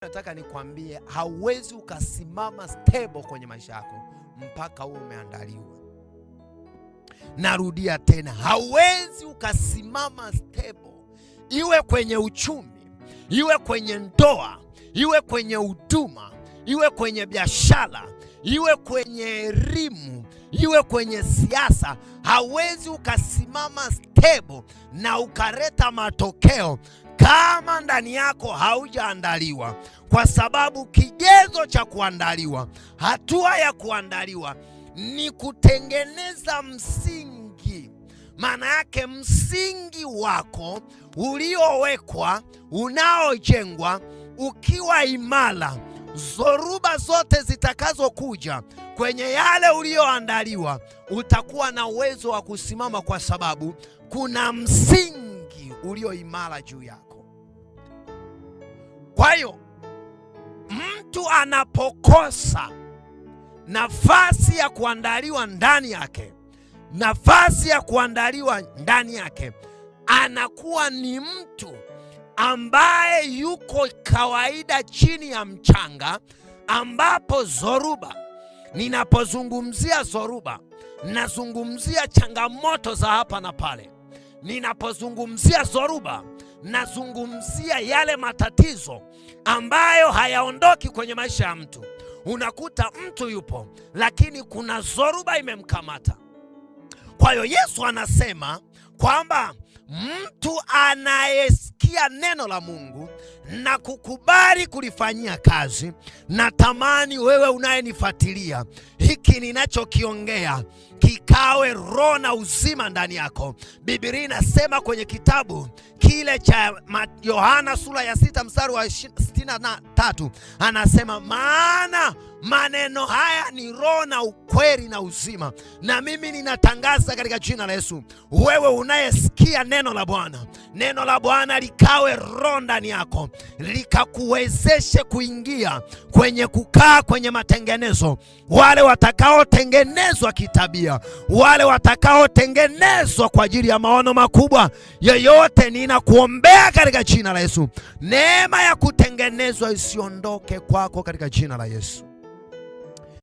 Nataka nikwambie, hauwezi ukasimama stable kwenye maisha yako mpaka uwe umeandaliwa. Narudia tena, hauwezi ukasimama stable, iwe kwenye uchumi, iwe kwenye ndoa, iwe kwenye huduma, iwe kwenye biashara, iwe kwenye elimu, iwe kwenye siasa. Hauwezi ukasimama stable na ukaleta matokeo kama ndani yako haujaandaliwa, kwa sababu kigezo cha kuandaliwa, hatua ya kuandaliwa ni kutengeneza msingi. Maana yake msingi wako uliowekwa, unaojengwa ukiwa imara, zoruba zote zitakazokuja kwenye yale ulioandaliwa, utakuwa na uwezo wa kusimama, kwa sababu kuna msingi ulio imara juu yako. Kwa hiyo mtu anapokosa nafasi ya kuandaliwa ndani yake, nafasi ya kuandaliwa ndani yake, anakuwa ni mtu ambaye yuko kawaida chini ya mchanga, ambapo zoruba, ninapozungumzia zoruba, nazungumzia changamoto za hapa na pale. Ninapozungumzia zoruba, nazungumzia yale matatizo ambayo hayaondoki kwenye maisha ya mtu. Unakuta mtu yupo, lakini kuna zoruba imemkamata. Kwa hiyo Yesu anasema kwamba mtu anayesikia neno la Mungu na kukubali kulifanyia kazi, natamani wewe unayenifuatilia, hiki ninachokiongea kikawe roho na uzima ndani yako. Biblia inasema kwenye kitabu kile cha Yohana sura ya 6 mstari wa 63, anasema maana maneno haya ni roho na ukweli na uzima. Na mimi ninatangaza katika jina la Yesu, wewe unayesikia neno la Bwana, neno la Bwana likawe roho ndani yako, likakuwezeshe kuingia kwenye kukaa kwenye matengenezo. Wale watakaotengenezwa kitabia, wale watakaotengenezwa kwa ajili ya maono makubwa, yoyote ninakuombea katika jina la Yesu, neema ya kutengenezwa isiondoke kwako katika jina la Yesu.